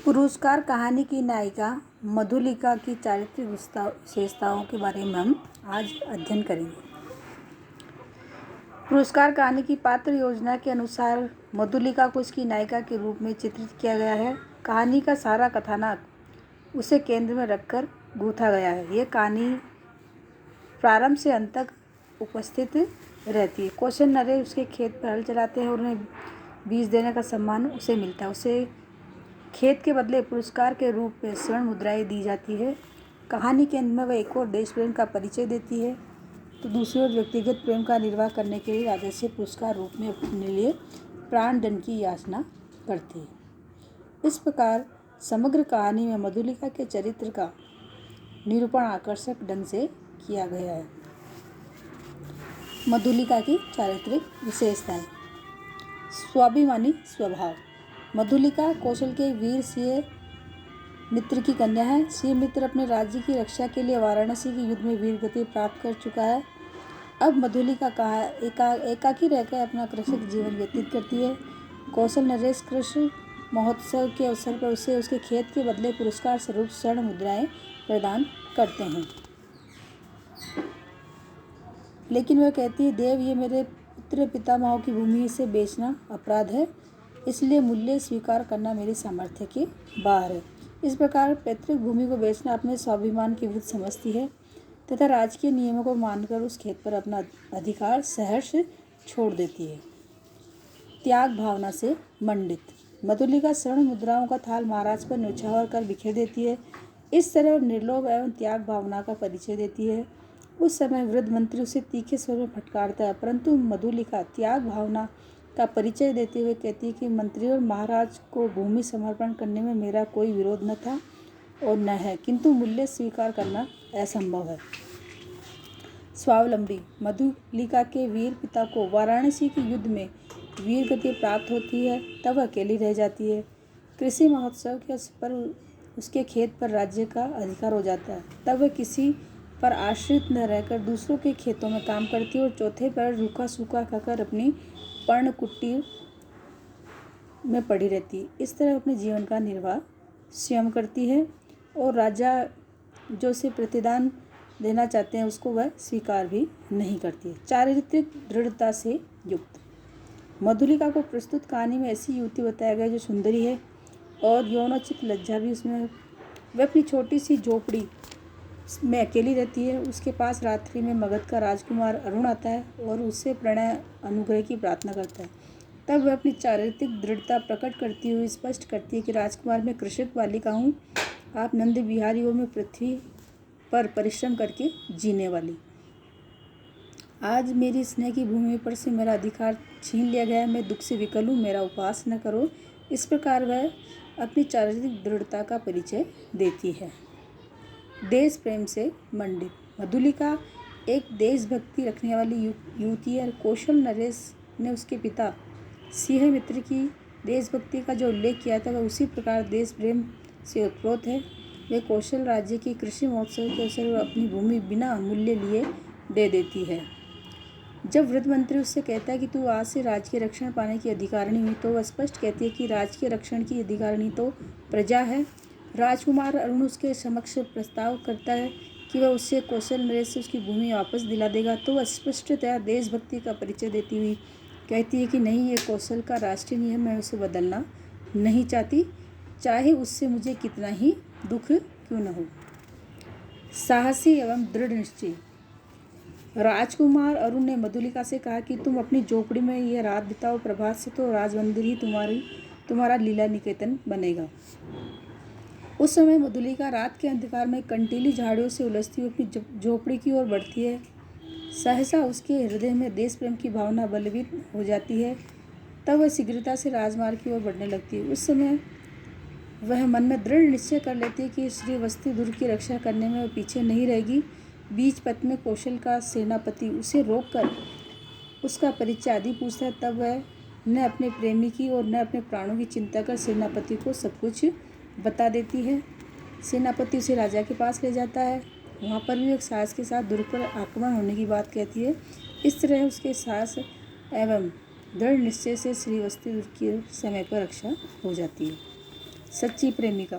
पुरस्कार कहानी की नायिका मधुलिका की चारित्रिक विशेषताओं के बारे में हम आज अध्ययन करेंगे। पुरस्कार कहानी की पात्र योजना के अनुसार मधुलिका को इसकी नायिका के रूप में चित्रित किया गया है। कहानी का सारा कथानक उसे केंद्र में रखकर गूंथा गया है। यह कहानी प्रारंभ से अंत तक उपस्थित रहती है। कौशल नरेश उसके खेत पर हल चलाते हैं और उन्हें बीज देने का सम्मान उसे मिलता है। उसे खेत के बदले पुरस्कार के रूप में स्वर्ण मुद्राएं दी जाती है। कहानी के अंत में वह एक और देश प्रेम का परिचय देती है तो दूसरी ओर व्यक्तिगत प्रेम का निर्वाह करने के लिए राजा से पुरस्कार रूप में अपने लिए प्राण दंड की याचना करती है। इस प्रकार समग्र कहानी में मधुलिका के चरित्र का निरूपण आकर्षक ढंग से किया गया है। मधुलिका की चारित्रिक विशेषताएं। स्वाभिमानी स्वभाव। मधुलिका कौशल के वीर सिंह मित्र की कन्या है। सिंह मित्र अपने राज्य की रक्षा के लिए वाराणसी के युद्ध में वीर गति प्राप्त कर चुका है। अब मधुलिका एकाकी रहकर अपना कृषक जीवन व्यतीत करती है। कौशल नरेश कृषि महोत्सव के अवसर पर उसे उसके खेत के बदले पुरस्कार स्वरूप स्वर्ण मुद्राएं प्रदान करते हैं, लेकिन वह कहती है, देव, ये मेरे पुत्र पितामहों की भूमि से बेचना अपराध है, इसलिए मूल्य स्वीकार करना मेरी सामर्थ्य के बाहर है। इस प्रकार पैतृक भूमि को बेचना अपने स्वाभिमान के विरुद्ध समझती है तथा राजकीय नियमों को मानकर उस खेत पर अपना अधिकार सहर्ष छोड़ देती है। त्याग भावना से मंडित। मधुलिका स्वर्ण मुद्राओं का थाल महाराज पर न्यौछावर कर बिखेर देती है। इस तरह निर्लोभ एवं त्याग भावना का परिचय देती है। उस समय वृद्ध मंत्री उसे तीखे स्वर में फटकारता है, परंतु मधुलिका त्याग भावना का परिचय देते हुए कहती है कि मंत्री और महाराज को भूमि समर्पण करने में मेरा कोई विरोध न था और न है, किंतु मूल्य स्वीकार करना असंभव है। स्वावलंबी। मधुलिका के वीर पिता को वाराणसी के युद्ध में वीर गति प्राप्त होती है, तब वह अकेली रह जाती है। कृषि महोत्सव के अवसर पर उसके खेत पर राज्य का अधिकार हो जाता है, तब वह किसी पर आश्रित न रहकर दूसरों के खेतों में काम करती है और चौथे पर रूखा सूखा खाकर अपनी पर्णकुटी में पड़ी रहती है। इस तरह अपने जीवन का निर्वाह स्वयं करती है और राजा जो उसे प्रतिदान देना चाहते हैं उसको वह स्वीकार भी नहीं करती है। चारित्रिक दृढ़ता से युक्त। मधुलिका को प्रस्तुत कहानी में ऐसी युवती बताया गया जो सुंदरी है और यौनोचित लज्जा भी उसमें है। वह अपनी छोटी सी झोपड़ी में अकेली रहती है। उसके पास रात्रि में मगध का राजकुमार अरुण आता है और उससे प्रणय अनुग्रह की प्रार्थना करता है। तब वह अपनी चारित्रिक दृढ़ता प्रकट करती हुई स्पष्ट करती है कि राजकुमार मैं कृषक बालिका हूँ, आप नंद बिहारी हो, मैं पृथ्वी पर परिश्रम करके जीने वाली। आज मेरी स्नेह की भूमि पर से मेरा अधिकार छीन लिया गया, मैं दुख से विकल हूँ, मेरा उपहास न करो। इस प्रकार वह अपनी चारित्रिक दृढ़ता का परिचय देती है। देश प्रेम से मंडित। मधुलिका एक देशभक्ति रखने वाली युवती है। कौशल नरेश ने उसके पिता सिंह मित्र की देशभक्ति का जो उल्लेख किया था वह उसी प्रकार देश प्रेम से उत्प्रोत है। वे कौशल राज्य की कृषि महोत्सव के अवसर पर अपनी भूमि बिना मूल्य लिए दे देती है। जब वृद्ध मंत्री उससे कहता है कि तू आज से राज्य के रक्षण पाने की अधिकारिणी हुई, तो वह स्पष्ट कहती है कि राज्य के रक्षण की अधिकारिणी तो प्रजा है। राजकुमार अरुण उसके समक्ष प्रस्ताव करता है कि वह उससे कौशल नरेश से उसकी भूमि वापस दिला देगा, तो वह स्पष्टतया देशभक्ति का परिचय देती हुई कहती है कि नहीं, ये कौशल का राष्ट्रीय नियम, मैं उसे बदलना नहीं चाहती, चाहे उससे मुझे कितना ही दुख क्यों न हो। साहसी एवं दृढ़ निश्चय। राजकुमार अरुण ने मधुलिका से कहा कि तुम अपनी झोपड़ी में यह रात बिताओ, प्रभात से तो राजमंदिर ही तुम्हारा लीला निकेतन बनेगा। उस समय मधुलिका रात के अंधकार में कंटीली झाड़ियों से उलझती हुई अपनी झोपड़ी की ओर बढ़ती है। सहसा उसके हृदय में देश प्रेम की भावना बलवीत हो जाती है। तब वह शीघ्रता से राजमार्ग की ओर बढ़ने लगती है। उस समय वह मन में दृढ़ निश्चय कर लेती है कि श्रीवस्ती दुर्ग की रक्षा करने में वह पीछे नहीं रहेगी। बीच पथ में कौशल का सेनापति उसे रोककर उसका परिचय आदि पूछता है। तब वह न अपने प्रेमी की और न अपने प्राणों की चिंता कर सेनापति को सब कुछ बता देती है। सेनापति उसे राजा के पास ले जाता है। वहाँ पर भी एक साहस के साथ दुर्ग पर आक्रमण होने की बात कहती है। इस तरह उसके साहस एवं दृढ़ निश्चय से श्रीवस्ती दुर्ग की समय पर रक्षा हो जाती है। सच्ची प्रेमिका।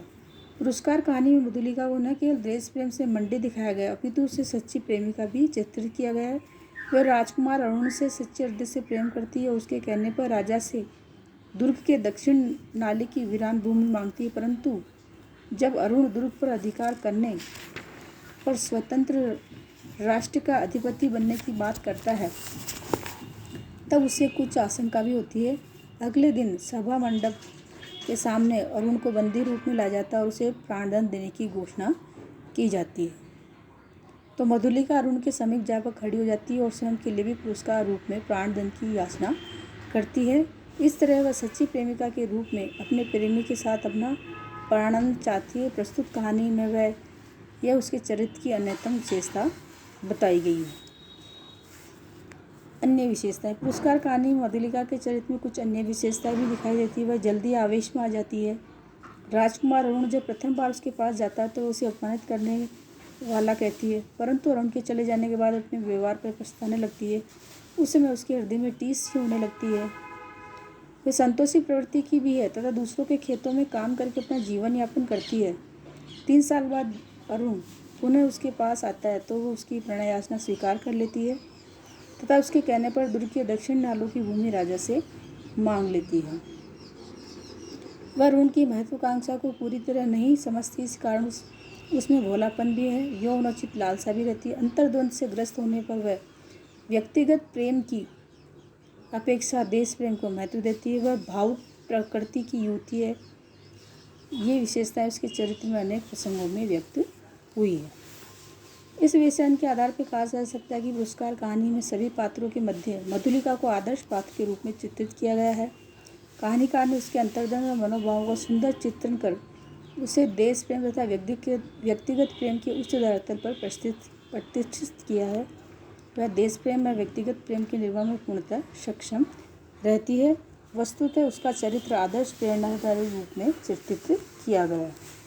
पुरस्कार कहानी में मधुलिका को न केवल देश प्रेम से मंडी दिखाया गया अपितु उसे सच्ची प्रेमिका भी चित्रित किया गया है। वह राजकुमार अरुण से सच्चे हृदय से प्रेम करती है। उसके कहने पर राजा से दुर्ग के दक्षिण नाले की वीरान भूमि मांगती है, परंतु जब अरुण दुर्ग पर अधिकार करने पर स्वतंत्र राष्ट्र का अधिपति बनने की बात करता है तब उसे कुछ आशंका भी होती है। अगले दिन सभा मंडप के सामने अरुण को बंदी रूप में लाया जाता है और उसे प्राणदंड देने की घोषणा की जाती है। तो मधुलिका अरुण के समीप जाकर खड़ी हो जाती है और स्वयं के लिए भी पुरस्कार रूप में प्राणदंड की याचना करती है। इस तरह वह सच्ची प्रेमिका के रूप में अपने प्रेमी के साथ अपना प्राणदंड चाहती है। प्रस्तुत कहानी में यह उसके चरित्र की अन्यतम विशेषता बताई गई है। अन्य विशेषताएं। पुरस्कार कहानी में मधुलिका के चरित्र में कुछ अन्य विशेषताएं भी दिखाई देती है। वह जल्दी आवेश में आ जाती है। राजकुमार अरुण जब प्रथम बार उसके पास जाता है तो उसे अपमानित करने वाला कहती है, परंतु अरुण के चले जाने के बाद अपने व्यवहार पर पछताने लगती है। उस समय उसके हृदय में टीस सी होने लगती है। वह संतोषी प्रवृत्ति की भी है तथा दूसरों के खेतों में काम करके अपना जीवन यापन करती है। 3 साल बाद अरुण पुनः उसके पास आता है तो वो उसकी प्रणय याचना स्वीकार कर लेती है तथा उसके कहने पर दुर्ग के दक्षिण नालों की भूमि राजा से मांग लेती है। वह अरुण की महत्वाकांक्षा को पूरी तरह नहीं समझती, इस कारण उसमें भोलापन भी है, यौनोचित लालसा भी रहती है। अंतर्द्वंद से ग्रस्त होने पर वह व्यक्तिगत प्रेम की अपेक्षा देश प्रेम को महत्व देती है। वह भावुक प्रकृति की युवती है। ये विशेषताएं उसके चरित्र में अनेक प्रसंगों में व्यक्त हुई है। इस विषय के आधार पर कहा जा सकता है कि पुरस्कार कहानी में सभी पात्रों के मध्य मधुलिका को आदर्श पात्र के रूप में चित्रित किया गया है। कहानीकार ने उसके अंतर्द्वंद और मनोभावों का सुंदर चित्रण कर उसे देश प्रेम तथा व्यक्तिगत प्रेम के उच्च धरातल पर प्रतिष्ठित किया है। वह देश प्रेम और व्यक्तिगत प्रेम के निर्माण में पूर्णतः सक्षम रहती है। वस्तुतः उसका चरित्र आदर्श प्रेरणादायी रूप में चित्रित किया गया है।